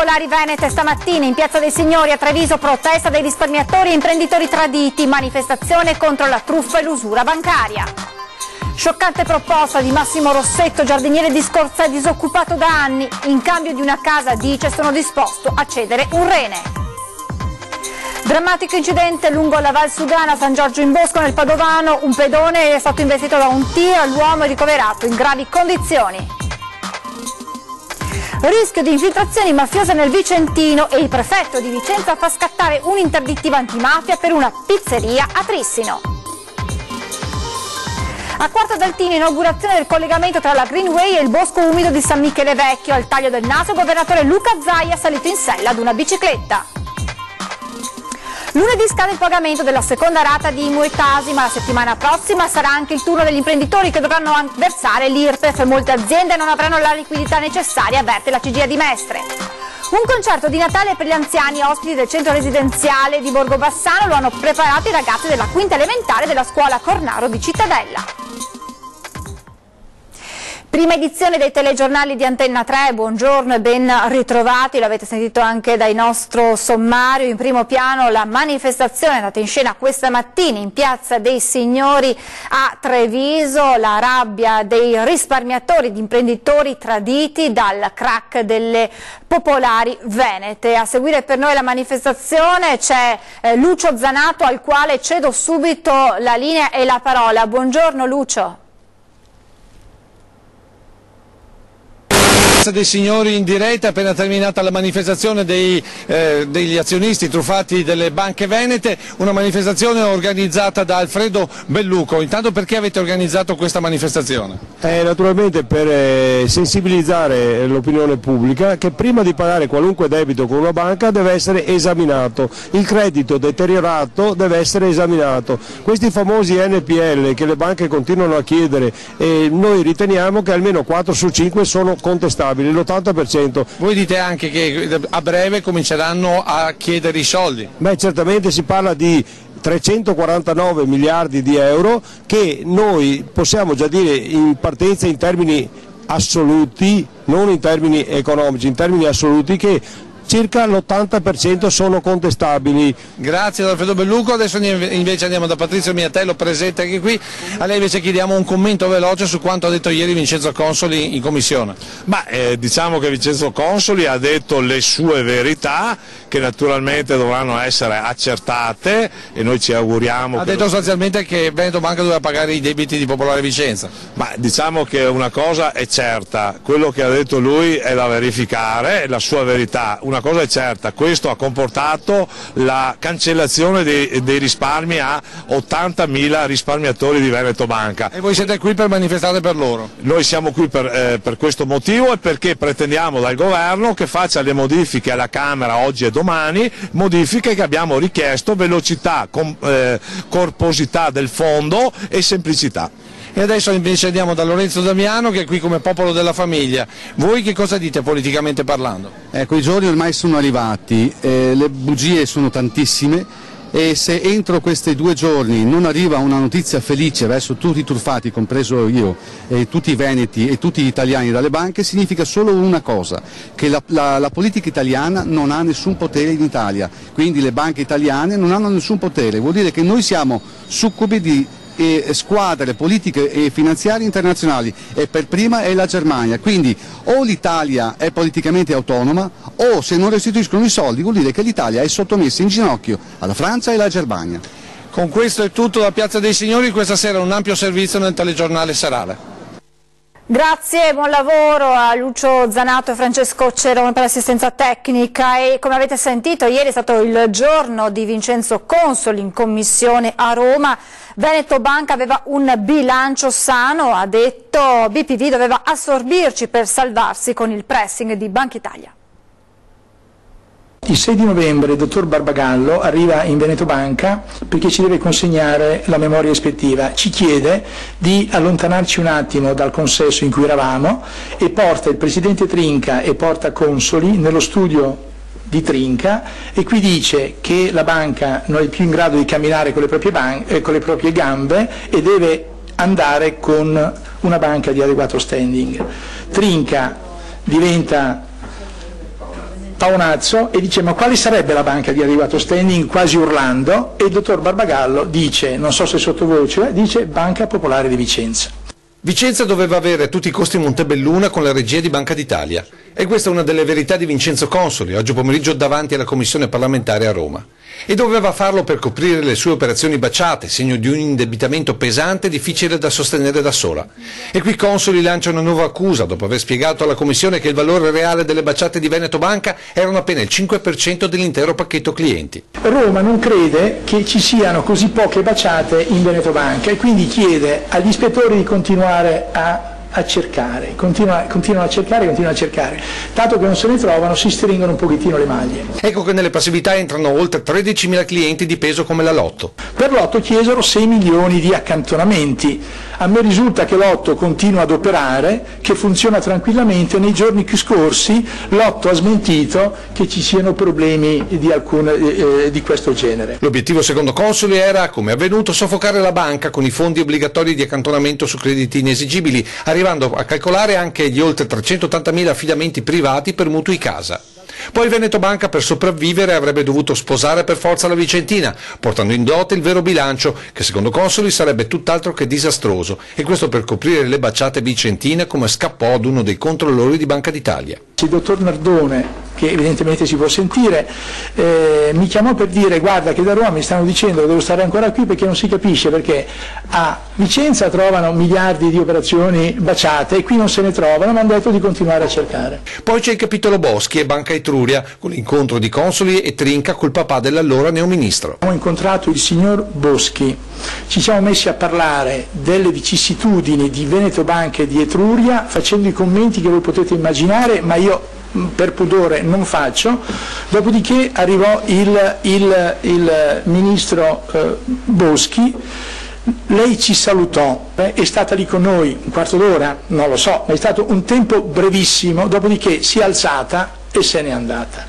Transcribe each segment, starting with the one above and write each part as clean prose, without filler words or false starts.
Popolari Venete stamattina in Piazza dei Signori a Treviso, protesta dei risparmiatori e imprenditori traditi, manifestazione contro la truffa e l'usura bancaria. Scioccante proposta di Massimo Rossetto, giardiniere di Scorza disoccupato da anni, in cambio di una casa dice sono disposto a cedere un rene. Drammatico incidente lungo la Val Sudana, San Giorgio in Bosco nel Padovano, un pedone è stato investito da un tir, l'uomo è ricoverato in gravi condizioni. Rischio di infiltrazioni mafiose nel Vicentino e il prefetto di Vicenza fa scattare un'interdittiva antimafia per una pizzeria a Trissino. A Quarto d'Altino, inaugurazione del collegamento tra la Greenway e il bosco umido di San Michele Vecchio. Al taglio del naso, governatore Luca Zaia salito in sella ad una bicicletta. Lunedì scade il pagamento della seconda rata di IMU e TASI, ma la settimana prossima sarà anche il turno degli imprenditori che dovranno versare l'IRPEF. Molte aziende non avranno la liquidità necessaria, avverte la CGIA di Mestre. Un concerto di Natale per gli anziani ospiti del centro residenziale di Borgobassano lo hanno preparato i ragazzi della quinta elementare della scuola Cornaro di Cittadella. Prima edizione dei telegiornali di Antenna 3, buongiorno e ben ritrovati, l'avete sentito anche dal nostro sommario, in primo piano la manifestazione andata in scena questa mattina in Piazza dei Signori a Treviso, la rabbia dei risparmiatori, di imprenditori traditi dal crack delle Popolari Venete. A seguire per noi la manifestazione c'è Lucio Zanato al quale cedo subito la linea e la parola. Buongiorno Lucio. Dei signori in diretta, appena terminata la manifestazione degli azionisti truffati delle banche venete, una manifestazione organizzata da Alfredo Belluco. Intanto perché avete organizzato questa manifestazione? Naturalmente per sensibilizzare l'opinione pubblica che prima di pagare qualunque debito con una banca deve essere esaminato, il credito deteriorato deve essere esaminato. Questi famosi NPL che le banche continuano a chiedere, noi riteniamo che almeno 4 su 5 sono contestabili. L'80%. Voi dite anche che a breve cominceranno a chiedere i soldi? Beh, certamente si parla di 349 miliardi di euro che noi possiamo già dire in partenza in termini assoluti, non in termini economici, in termini assoluti, che circa l'80% sono contestabili. Grazie ad Alfredo Belluco, adesso invece andiamo da Patrizio Miatello, presente anche qui. A lei invece chiediamo un commento veloce su quanto ha detto ieri Vincenzo Consoli in commissione. Diciamo che Vincenzo Consoli ha detto le sue verità, che naturalmente dovranno essere accertate e noi ci auguriamo. Ha detto sostanzialmente che Veneto Banca doveva pagare i debiti di Popolare Vicenza. Ma diciamo che una cosa è certa, quello che ha detto lui è da verificare, è la sua verità. Una cosa è certa, questo ha comportato la cancellazione dei risparmi a 80.000 risparmiatori di Veneto Banca. E voi siete qui per manifestare per loro? Noi siamo qui per questo motivo e perché pretendiamo dal governo che faccia le modifiche alla Camera oggi e domani, modifiche che abbiamo richiesto, velocità, corposità del fondo e semplicità. E adesso invece andiamo da Lorenzo Damiano che è qui come popolo della famiglia. Voi che cosa dite politicamente parlando? Ecco, i giorni ormai sono arrivati, le bugie sono tantissime e se entro questi 2 giorni non arriva una notizia felice verso tutti i truffati, compreso io, e tutti i veneti e tutti gli italiani dalle banche, significa solo una cosa, che la politica italiana non ha nessun potere in Italia, quindi le banche italiane non hanno nessun potere, vuol dire che noi siamo succubi di squadre politiche e finanziarie internazionali e per prima è la Germania, quindi o l'Italia è politicamente autonoma o se non restituiscono i soldi vuol dire che l'Italia è sottomessa in ginocchio alla Francia e alla Germania. Con questo è tutto da Piazza dei Signori, questa sera un ampio servizio nel telegiornale serale. Grazie, buon lavoro a Lucio Zanato e Francesco Cerone per l'assistenza tecnica e come avete sentito ieri è stato il giorno di Vincenzo Consoli in commissione a Roma. Veneto Banca aveva un bilancio sano, ha detto BPV doveva assorbirci per salvarsi con il pressing di Banca Italia. Il 6 di novembre il dottor Barbagallo arriva in Veneto Banca perché ci deve consegnare la memoria ispettiva, ci chiede di allontanarci un attimo dal consesso in cui eravamo e porta il presidente Trinca e porta Consoli nello studio di Trinca e qui dice che la banca non è più in grado di camminare con le proprie gambe e deve andare con una banca di adeguato standing. Trinca diventa paonazzo e dice: ma quale sarebbe la banca di arrivato standing, quasi urlando, e il dottor Barbagallo dice, non so se sottovoce, dice Banca Popolare di Vicenza. Vicenza doveva avere a tutti i costi Montebelluna con la regia di Banca d'Italia. E questa è una delle verità di Vincenzo Consoli, oggi pomeriggio davanti alla Commissione parlamentare a Roma. E doveva farlo per coprire le sue operazioni baciate, segno di un indebitamento pesante e difficile da sostenere da sola. E qui Consoli lancia una nuova accusa, dopo aver spiegato alla Commissione che il valore reale delle baciate di Veneto Banca erano appena il 5% dell'intero pacchetto clienti. Roma non crede che ci siano così poche baciate in Veneto Banca e quindi chiede agli ispettori di continuare a cercare, continuano a cercare, tanto che non se ne trovano si stringono un pochettino le maglie. Ecco che nelle passività entrano oltre 13.000 clienti di peso come la Lotto. Per Lotto chiesero 6 milioni di accantonamenti, a me risulta che Lotto continua ad operare, che funziona tranquillamente, nei giorni più scorsi Lotto ha smentito che ci siano problemi di questo genere. L'obiettivo secondo Consoli era, come è avvenuto, soffocare la banca con i fondi obbligatori di accantonamento su crediti inesigibili, arrivando a calcolare anche gli oltre 380.000 affidamenti privati per mutui casa. Poi Veneto Banca, per sopravvivere, avrebbe dovuto sposare per forza la Vicentina, portando in dote il vero bilancio, che secondo Consoli sarebbe tutt'altro che disastroso, e questo per coprire le baciate vicentine, come scappò ad uno dei controllori di Banca d'Italia. Il dottor Nardone, che evidentemente si può sentire, mi chiamò per dire: guarda che da Roma mi stanno dicendo che devo stare ancora qui perché non si capisce, perché a Vicenza trovano miliardi di operazioni baciate e qui non se ne trovano, mi hanno detto di continuare a cercare. Poi c'è il capitolo Boschi e Banca Etruria, con l'incontro di Consoli e Trinca col papà dell'allora neoministro. Ho incontrato il signor Boschi, ci siamo messi a parlare delle vicissitudini di Veneto Banca e di Etruria, facendo i commenti che voi potete immaginare, ma io per pudore non faccio. Dopodiché arrivò il ministro Boschi, lei ci salutò, è stata lì con noi un quarto d'ora, non lo so, ma è stato un tempo brevissimo, dopodiché si è alzata e se n'è andata.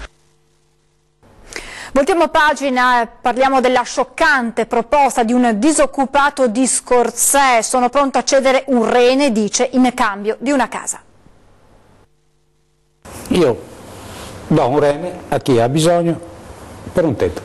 Voltiamo pagina, parliamo della scioccante proposta di un disoccupato di Scorzè. Sono pronto a cedere un rene, dice, in cambio di una casa. Io do un rene a chi ha bisogno per un tetto.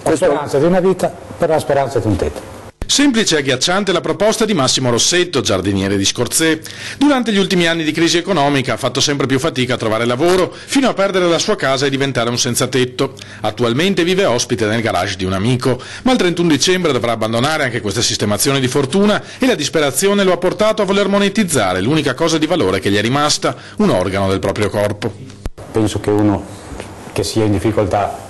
La speranza di una vita per la speranza di un tetto. Semplice e agghiacciante la proposta di Massimo Rossetto, giardiniere di Scorzè. Durante gli ultimi anni di crisi economica ha fatto sempre più fatica a trovare lavoro, fino a perdere la sua casa e diventare un senzatetto. Attualmente vive ospite nel garage di un amico, ma il 31 dicembre dovrà abbandonare anche questa sistemazione di fortuna e la disperazione lo ha portato a voler monetizzare l'unica cosa di valore che gli è rimasta, un organo del proprio corpo. Penso che uno che sia in difficoltà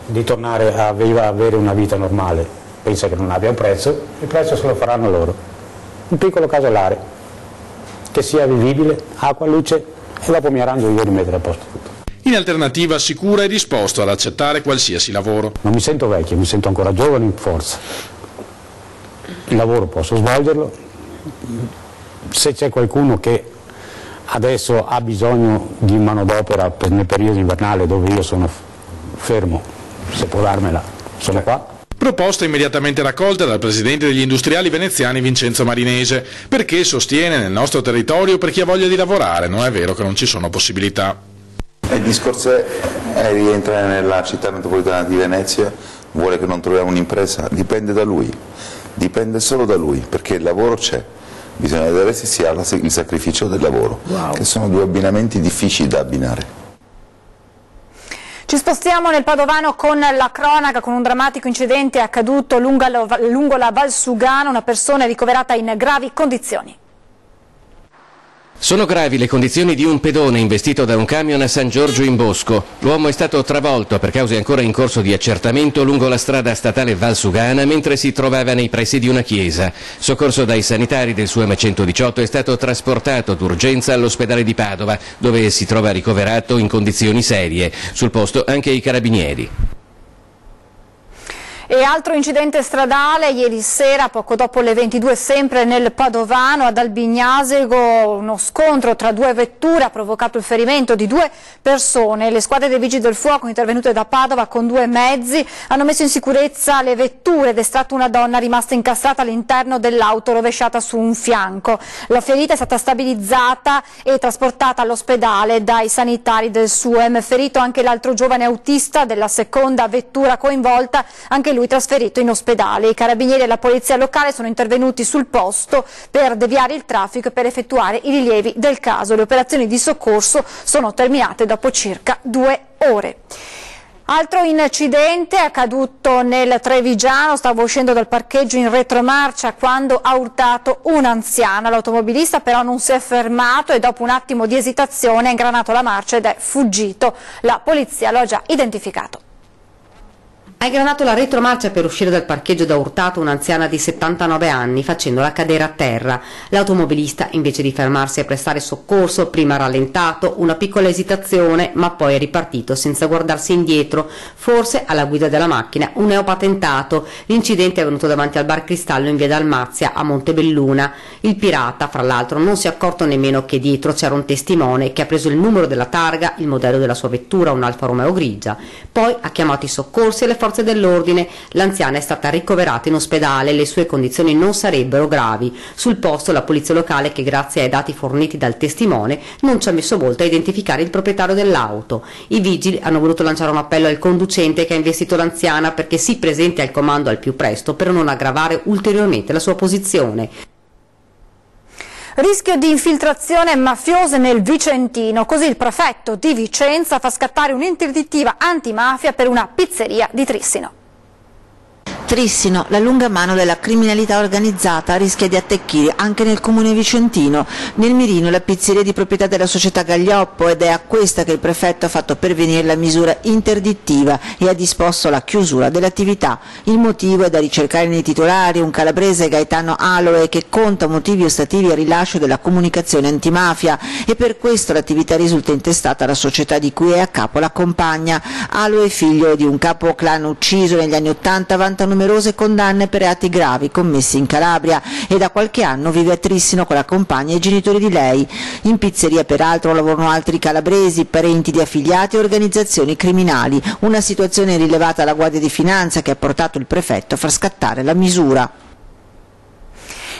di tornare a avere una vita normale pensa che non abbia un prezzo, il prezzo se lo faranno loro. Un piccolo casolare che sia vivibile, acqua, luce, e dopo mi arrangio io di mettere a posto tutto. In alternativa assicura è disposto ad accettare qualsiasi lavoro. Non mi sento vecchio, mi sento ancora giovane in forza. Il lavoro posso svolgerlo. Se c'è qualcuno che adesso ha bisogno di manodopera nel periodo invernale dove io sono fermo, se può darmela, sono qua. Proposta immediatamente raccolta dal presidente degli industriali veneziani Vincenzo Marinese, perché sostiene nel nostro territorio per chi ha voglia di lavorare, non è vero che non ci sono possibilità. Il discorso rientra nella città metropolitana di Venezia, vuole che non troviamo un'impresa, dipende da lui, dipende solo da lui, perché il lavoro c'è, bisogna vedere se si ha il sacrificio del lavoro, che sono due abbinamenti difficili da abbinare. Ci spostiamo nel Padovano con la cronaca, con un drammatico incidente accaduto lungo la Valsugana, una persona è ricoverata in gravi condizioni. Sono gravi le condizioni di un pedone investito da un camion a San Giorgio in Bosco. L'uomo è stato travolto per cause ancora in corso di accertamento lungo la strada statale Valsugana mentre si trovava nei pressi di una chiesa. Soccorso dai sanitari del SUAM 118 è stato trasportato d'urgenza all'ospedale di Padova, dove si trova ricoverato in condizioni serie. Sul posto anche i carabinieri. E altro incidente stradale ieri sera, poco dopo le 22, sempre nel Padovano, ad Albignasego, uno scontro tra due vetture ha provocato il ferimento di 2 persone. Le squadre dei Vigili del Fuoco intervenute da Padova con 2 mezzi hanno messo in sicurezza le vetture ed estratto una donna rimasta incastrata all'interno dell'auto rovesciata su un fianco. La ferita è stata stabilizzata e trasportata all'ospedale dai sanitari del SUEM. Ferito anche l'altro giovane autista della seconda vettura coinvolta, anche lui trasferito in ospedale. I carabinieri e la polizia locale sono intervenuti sul posto per deviare il traffico e per effettuare i rilievi del caso. Le operazioni di soccorso sono terminate dopo circa 2 ore. Altro incidente è accaduto nel Trevigiano, stavo uscendo dal parcheggio in retromarcia quando ha urtato un'anziana. L'automobilista però non si è fermato e dopo un attimo di esitazione ha ingranato la marcia ed è fuggito. La polizia lo ha già identificato. Ha ingranato la retromarcia per uscire dal parcheggio ed ha urtato un'anziana di 79 anni facendola cadere a terra. L'automobilista, invece di fermarsi a prestare soccorso, prima ha rallentato, una piccola esitazione, ma poi è ripartito senza guardarsi indietro, forse alla guida della macchina un neopatentato. L'incidente è avvenuto davanti al bar Cristallo in via Dalmazia a Montebelluna. Il pirata, fra l'altro, non si è accorto nemmeno che dietro c'era un testimone che ha preso il numero della targa, il modello della sua vettura, un Alfa Romeo grigia. Poi ha chiamato i soccorsi e le forze dell'ordine. L'anziana è stata ricoverata in ospedale, le sue condizioni non sarebbero gravi. Sul posto la polizia locale, che grazie ai dati forniti dal testimone non ci ha messo molto a identificare il proprietario dell'auto. I vigili hanno voluto lanciare un appello al conducente che ha investito l'anziana perché si presenti al comando al più presto per non aggravare ulteriormente la sua posizione. Rischio di infiltrazione mafiose nel Vicentino, così il prefetto di Vicenza fa scattare un'interdittiva antimafia per una pizzeria di Trissino. Trissino, la lunga mano della criminalità organizzata, rischia di attecchire anche nel comune vicentino. Nel mirino la pizzeria di proprietà della società Gaglioppo, ed è a questa che il prefetto ha fatto pervenire la misura interdittiva e ha disposto la chiusura dell'attività. Il motivo è da ricercare nei titolari, un calabrese, Gaetano Aloe, che conta motivi ostativi al rilascio della comunicazione antimafia, e per questo l'attività risulta intestata alla società di cui è a capo la compagna. Aloe, figlio di un capo clan ucciso negli anni '80, vanta numerose condanne per reati gravi commessi in Calabria e da qualche anno vive a Trissino con la compagna e i genitori di lei. In pizzeria peraltro lavorano altri calabresi, parenti di affiliati e organizzazioni criminali, una situazione rilevata alla Guardia di Finanza che ha portato il prefetto a far scattare la misura.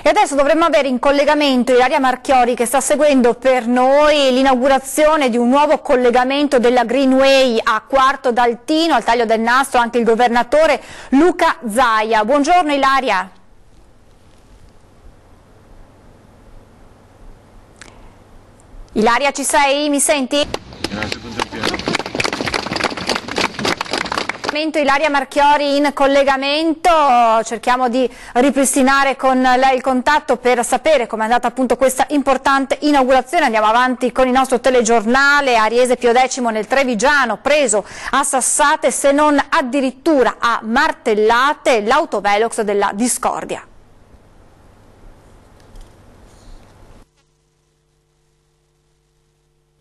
E adesso dovremmo avere in collegamento Ilaria Marchiori, che sta seguendo per noi l'inaugurazione di un nuovo collegamento della Greenway a Quarto d'Altino, al taglio del nastro anche il governatore Luca Zaia. Buongiorno Ilaria. Ilaria, ci sei? Mi senti? Ilaria Marchiori in collegamento, cerchiamo di ripristinare con lei il contatto per sapere come è andata appunto questa importante inaugurazione. Andiamo avanti con il nostro telegiornale. Ariese Pio X nel Trevigiano, preso a sassate se non addirittura a martellate, l'autovelox della discordia.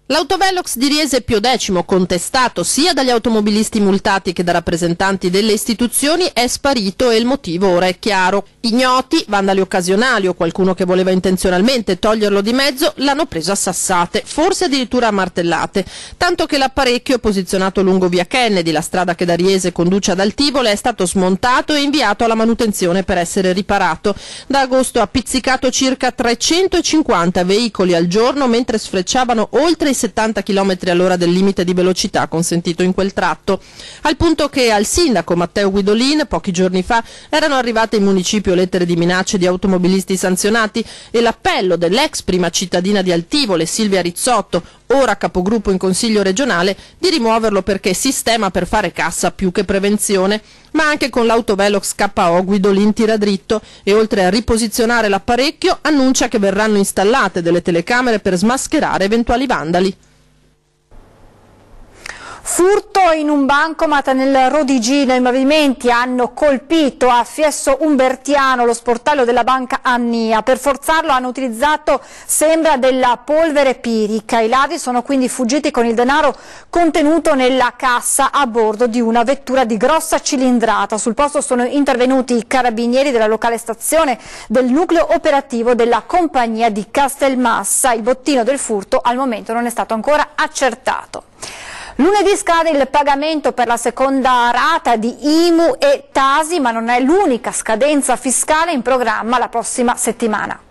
L'autovelox di Riese Pio X, contestato sia dagli automobilisti multati che da rappresentanti delle istituzioni, è sparito e il motivo ora è chiaro. Ignoti, vandali occasionali o qualcuno che voleva intenzionalmente toglierlo di mezzo l'hanno preso a sassate, forse addirittura a martellate, tanto che l'apparecchio posizionato lungo via Kennedy, la strada che da Riese conduce ad Altivole, è stato smontato e inviato alla manutenzione per essere riparato. Da agosto ha pizzicato circa 350 veicoli al giorno mentre sfrecciavano oltre i 70 km all'ora del limite di velocità consentito in quel tratto, al punto che al sindaco Matteo Guidolin pochi giorni fa erano arrivate in municipio lettere di minacce di automobilisti sanzionati e l'appello dell'ex prima cittadina di Altivole Silvia Rizzotto, ora capogruppo in consiglio regionale, di rimuoverlo perché sistema per fare cassa più che prevenzione. Ma anche con l'autovelox KO Guidolin tira dritto e oltre a riposizionare l'apparecchio annuncia che verranno installate delle telecamere per smascherare eventuali vandali. Furto in un bancomat nel Rodigino, i movimenti hanno colpito a Fiesso Umbertiano lo sportello della banca Annia. Per forzarlo hanno utilizzato, sembra, della polvere pirica. I ladri sono quindi fuggiti con il denaro contenuto nella cassa a bordo di una vettura di grossa cilindrata. Sul posto sono intervenuti i carabinieri della locale stazione del nucleo operativo della compagnia di Castelmassa. Il bottino del furto al momento non è stato ancora accertato. Lunedì scade il pagamento per la seconda rata di IMU e Tasi, ma non è l'unica scadenza fiscale in programma la prossima settimana.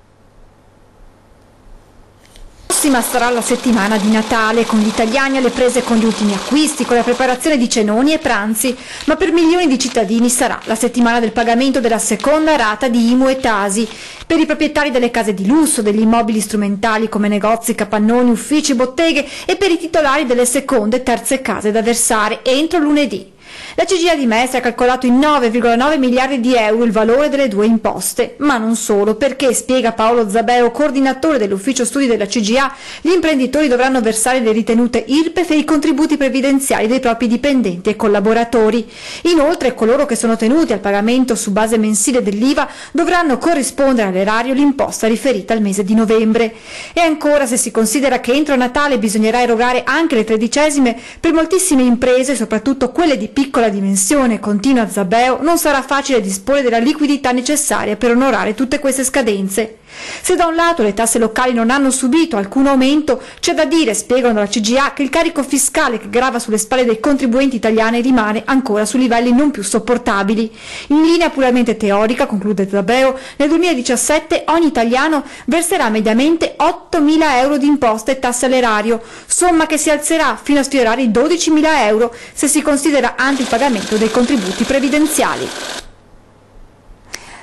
Prossima sarà la settimana di Natale, con gli italiani alle prese con gli ultimi acquisti, con la preparazione di cenoni e pranzi, ma per milioni di cittadini sarà la settimana del pagamento della seconda rata di IMU e Tasi. Per i proprietari delle case di lusso, degli immobili strumentali come negozi, capannoni, uffici, botteghe e per i titolari delle seconde e terze case da versare entro lunedì. La CGIA di Mestre ha calcolato in 9,9 miliardi di euro il valore delle due imposte, ma non solo, perché, spiega Paolo Zabeo, coordinatore dell'ufficio studi della CGIA, gli imprenditori dovranno versare le ritenute IRPEF e i contributi previdenziali dei propri dipendenti e collaboratori. Inoltre, coloro che sono tenuti al pagamento su base mensile dell'IVA dovranno corrispondere all'erario l'imposta riferita al mese di novembre. E ancora, se si considera che entro Natale bisognerà erogare anche le tredicesime, per moltissime imprese, soprattutto quelle di piccola dimensione, continua Zabeo, non sarà facile disporre della liquidità necessaria per onorare tutte queste scadenze. Se da un lato le tasse locali non hanno subito alcun aumento, c'è da dire, spiegano dalla CGIA, che il carico fiscale che grava sulle spalle dei contribuenti italiani rimane ancora su livelli non più sopportabili. In linea puramente teorica, conclude Zabeo, nel 2017 ogni italiano verserà mediamente 8.000 euro di imposte e tasse all'erario, somma che si alzerà fino a sfiorare i 12.000 euro se si considera anche il pagamento dei contributi previdenziali.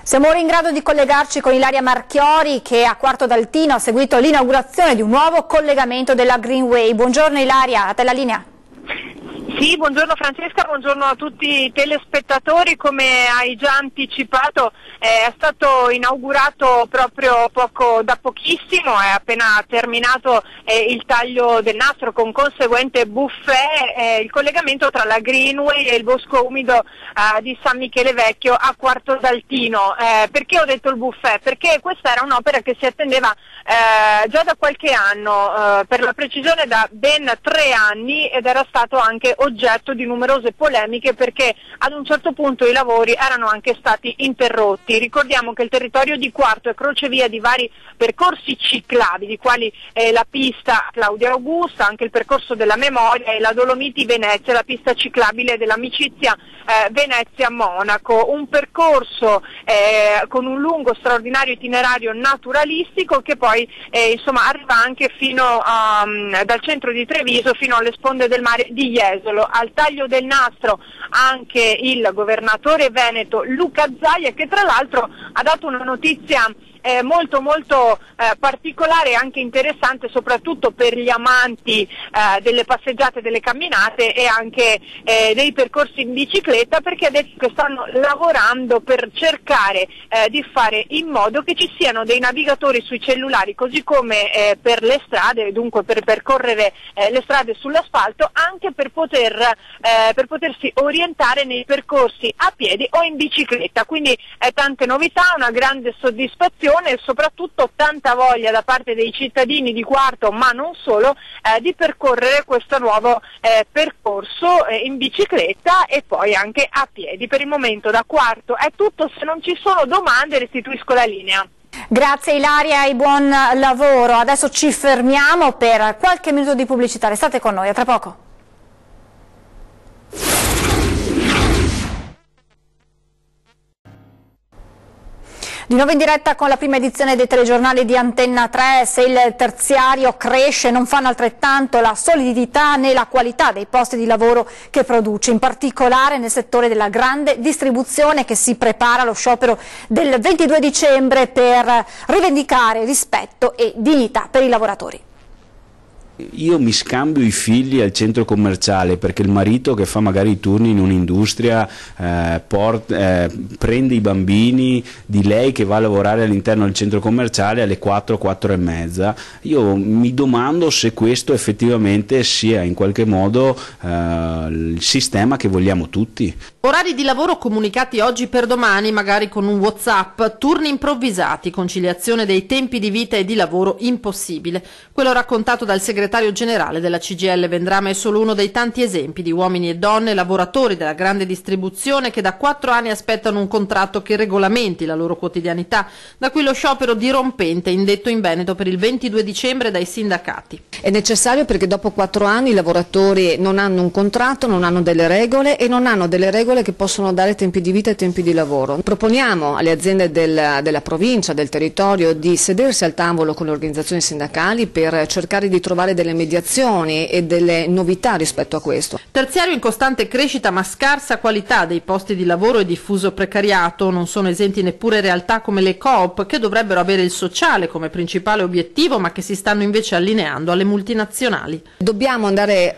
Siamo ora in grado di collegarci con Ilaria Marchiori, che a Quarto d'Altino ha seguito l'inaugurazione di un nuovo collegamento della Greenway. Buongiorno Ilaria, a te la linea. Sì, buongiorno Francesca, buongiorno a tutti i telespettatori. Come hai già anticipato, è stato inaugurato proprio da pochissimo, è appena terminato il taglio del nastro con conseguente buffet, il collegamento tra la Greenway e il bosco umido di San Michele Vecchio a Quarto d'Altino. Perché ho detto il buffet? Perché questa era un'opera che si attendeva già da qualche anno, per la precisione da ben 3 anni, ed era stato anche oggetto di numerose polemiche perché ad un certo punto i lavori erano anche stati interrotti. Ricordiamo che il territorio di Quarto è crocevia di vari percorsi ciclabili, quali la pista Claudia Augusta, anche il percorso della memoria, e la Dolomiti Venezia, la pista ciclabile dell'amicizia Venezia-Monaco, un percorso con un lungo straordinario itinerario naturalistico che poi arriva anche fino dal centro di Treviso fino alle sponde del mare di Jesolo. Al taglio del nastro anche il governatore veneto Luca Zaia, che tra l'altro ha dato una notizia molto particolare e anche interessante, soprattutto per gli amanti delle passeggiate, delle camminate e anche dei percorsi in bicicletta, perché ha detto che stanno lavorando per cercare di fare in modo che ci siano dei navigatori sui cellulari, così come per le strade, dunque per percorrere le strade sull'asfalto, anche per potersi orientare nei percorsi a piedi o in bicicletta. Quindi tante novità, una grande soddisfazione e soprattutto tanta voglia da parte dei cittadini di Quarto, ma non solo, di percorrere questo nuovo percorso in bicicletta e poi anche a piedi. Per il momento da Quarto è tutto, se non ci sono domande restituisco la linea. Grazie Ilaria e buon lavoro. Adesso ci fermiamo per qualche minuto di pubblicità, restate con noi, a tra poco. Di nuovo in diretta con la prima edizione dei telegiornali di Antenna 3. Se il terziario cresce, non fanno altrettanto la solidità né la qualità dei posti di lavoro che produce, in particolare nel settore della grande distribuzione, che si prepara allo sciopero del 22 dicembre per rivendicare rispetto e dignità per i lavoratori. Io mi scambio i figli al centro commerciale perché il marito che fa magari i turni in un'industria prende i bambini di lei che va a lavorare all'interno del centro commerciale alle 4, 4 e mezza. Io mi domando se questo effettivamente sia in qualche modo il sistema che vogliamo tutti. Orari di lavoro comunicati oggi per domani, magari con un WhatsApp, turni improvvisati, conciliazione dei tempi di vita e di lavoro impossibile. Quello raccontato dal segretario generale della CGIL Vendrame è solo uno dei tanti esempi di uomini e donne, lavoratori della grande distribuzione, che da 4 anni aspettano un contratto che regolamenti la loro quotidianità, da cui lo sciopero dirompente indetto in Veneto per il 22 dicembre dai sindacati. È necessario perché dopo 4 anni i lavoratori non hanno un contratto, non hanno delle regole e non hanno delle regole che possono dare tempi di vita e tempi di lavoro. Proponiamo alle aziende della provincia, del territorio, di sedersi al tavolo con le organizzazioni sindacali per cercare di trovare delle mediazioni e delle novità rispetto a questo. Terziario in costante crescita ma scarsa qualità dei posti di lavoro e diffuso precariato. Non sono esenti neppure realtà come le coop, che dovrebbero avere il sociale come principale obiettivo ma che si stanno invece allineando alle multinazionali. Dobbiamo andare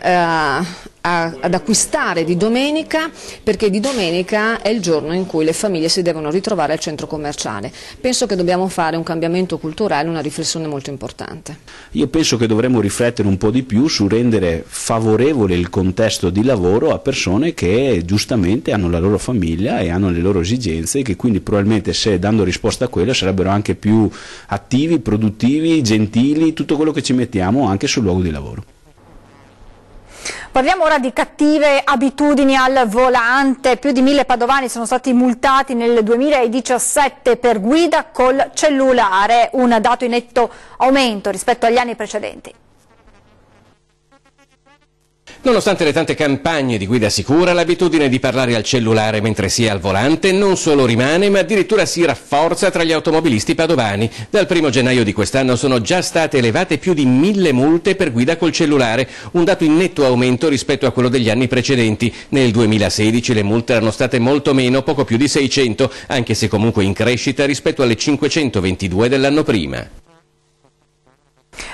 ad acquistare di domenica, perché di domenica è il giorno in cui le famiglie si devono ritrovare al centro commerciale. Penso che dobbiamo fare un cambiamento culturale, una riflessione molto importante. Io penso che dovremmo riflettere un po' di più su rendere favorevole il contesto di lavoro a persone che giustamente hanno la loro famiglia e hanno le loro esigenze e che quindi probabilmente, se dando risposta a quello, sarebbero anche più attivi, produttivi, gentili, tutto quello che ci mettiamo anche sul luogo di lavoro. Parliamo ora di cattive abitudini al volante. Più di 1000 padovani sono stati multati nel 2017 per guida col cellulare, un dato in netto aumento rispetto agli anni precedenti. Nonostante le tante campagne di guida sicura, l'abitudine di parlare al cellulare mentre si è al volante non solo rimane, ma addirittura si rafforza tra gli automobilisti padovani. Dal 1° gennaio di quest'anno sono già state elevate più di 1000 multe per guida col cellulare, un dato in netto aumento rispetto a quello degli anni precedenti. Nel 2016 le multe erano state molto meno, poco più di 600, anche se comunque in crescita rispetto alle 522 dell'anno prima.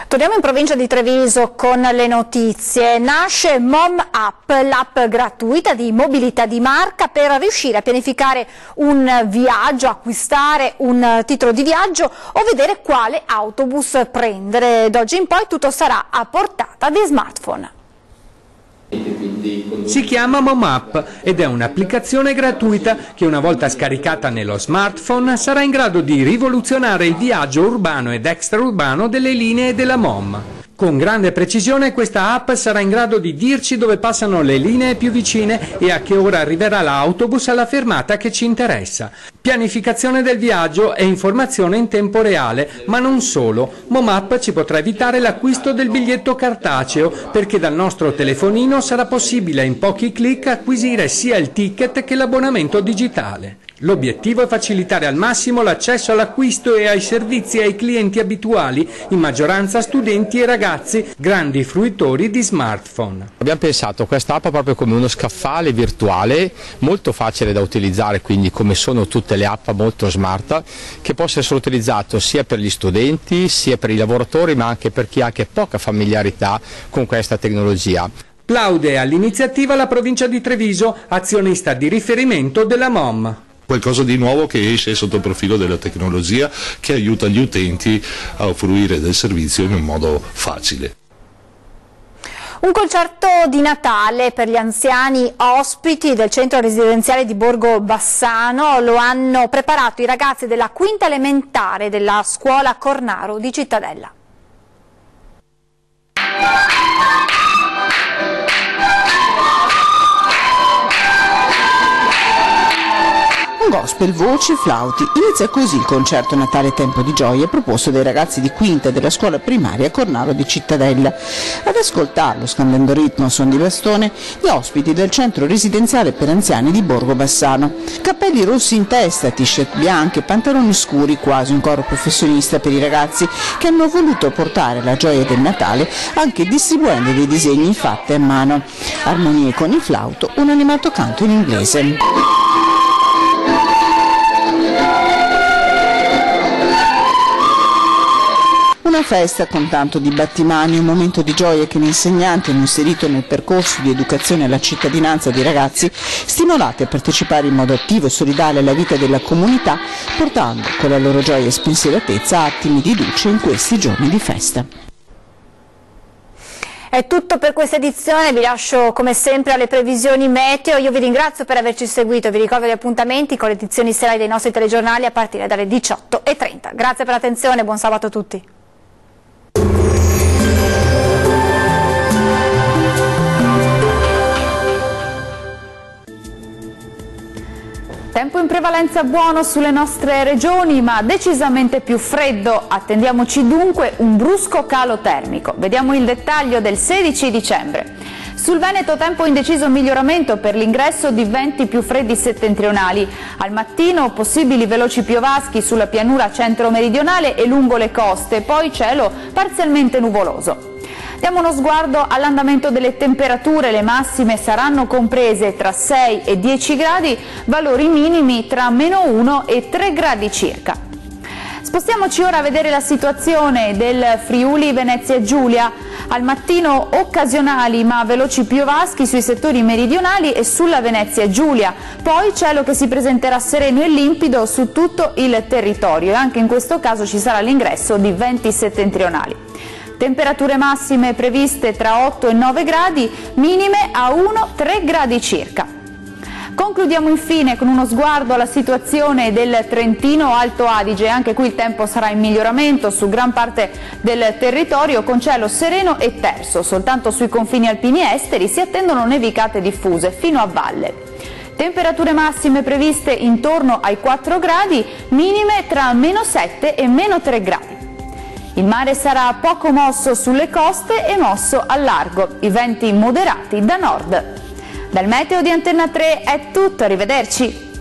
Torniamo in provincia di Treviso con le notizie. Nasce Mom App, l'app gratuita di mobilità di marca per riuscire a pianificare un viaggio, acquistare un titolo di viaggio o vedere quale autobus prendere. D'oggi in poi tutto sarà a portata di smartphone. Si chiama Mom App ed è un'applicazione gratuita che, una volta scaricata nello smartphone, sarà in grado di rivoluzionare il viaggio urbano ed extraurbano delle linee della Mom. Con grande precisione questa app sarà in grado di dirci dove passano le linee più vicine e a che ora arriverà l'autobus alla fermata che ci interessa. Pianificazione del viaggio e informazione in tempo reale, ma non solo. Mom App ci potrà evitare l'acquisto del biglietto cartaceo, perché dal nostro telefonino sarà possibile in pochi clic acquisire sia il ticket che l'abbonamento digitale. L'obiettivo è facilitare al massimo l'accesso all'acquisto e ai servizi ai clienti abituali, in maggioranza studenti e ragazzi, grandi fruitori di smartphone. Abbiamo pensato a questa app proprio come uno scaffale virtuale, molto facile da utilizzare, quindi come sono tutte le app molto smart, che possa essere utilizzato sia per gli studenti, sia per i lavoratori, ma anche per chi ha anche poca familiarità con questa tecnologia. Plaude all'iniziativa la provincia di Treviso, azionista di riferimento della Mom. Qualcosa di nuovo che esce sotto il profilo della tecnologia, che aiuta gli utenti a fruire del servizio in un modo facile. Un concerto di Natale per gli anziani ospiti del centro residenziale di Borgo Bassano lo hanno preparato i ragazzi della quinta elementare della scuola Cornaro di Cittadella. Gospel, voci, flauti. Inizia così il concerto Natale Tempo di Gioia proposto dai ragazzi di quinta della scuola primaria Cornaro di Cittadella. Ad ascoltarlo, scandendo ritmo a suon di bastone, gli ospiti del centro residenziale per anziani di Borgo Bassano. Cappelli rossi in testa, t-shirt bianche, pantaloni scuri, quasi un coro professionista per i ragazzi che hanno voluto portare la gioia del Natale anche distribuendo dei disegni fatti a mano. Armonie con il flauto, un animato canto in inglese. Una festa con tanto di battimani, un momento di gioia che gli insegnanti hanno inserito nel percorso di educazione alla cittadinanza dei ragazzi, stimolati a partecipare in modo attivo e solidale alla vita della comunità, portando con la loro gioia e spensieratezza attimi di luce in questi giorni di festa. È tutto per questa edizione, vi lascio come sempre alle previsioni meteo, io vi ringrazio per averci seguito, vi ricordo gli appuntamenti con le edizioni serali dei nostri telegiornali a partire dalle 18:30. Grazie per l'attenzione, buon sabato a tutti. Tempo in prevalenza buono sulle nostre regioni, ma decisamente più freddo. Attendiamoci dunque un brusco calo termico. Vediamo il dettaglio del 16 dicembre. Sul Veneto tempo indeciso miglioramento per l'ingresso di venti più freddi settentrionali. Al mattino possibili veloci piovaschi sulla pianura centro-meridionale e lungo le coste, poi cielo parzialmente nuvoloso. Diamo uno sguardo all'andamento delle temperature, le massime saranno comprese tra 6 e 10 gradi, valori minimi tra -1 e 3 gradi circa. Spostiamoci ora a vedere la situazione del Friuli Venezia Giulia. Al mattino occasionali ma veloci piovaschi sui settori meridionali e sulla Venezia Giulia, poi cielo che si presenterà sereno e limpido su tutto il territorio e anche in questo caso ci sarà l'ingresso di venti settentrionali. Temperature massime previste tra 8 e 9 gradi, minime a 1-3 gradi circa. Concludiamo infine con uno sguardo alla situazione del Trentino Alto Adige, anche qui il tempo sarà in miglioramento su gran parte del territorio con cielo sereno e terso, soltanto sui confini alpini esteri si attendono nevicate diffuse fino a valle. Temperature massime previste intorno ai 4 gradi, minime tra -7 e -3 gradi. Il mare sarà poco mosso sulle coste e mosso al largo, i venti moderati da nord. Dal meteo di Antenna 3 è tutto, arrivederci.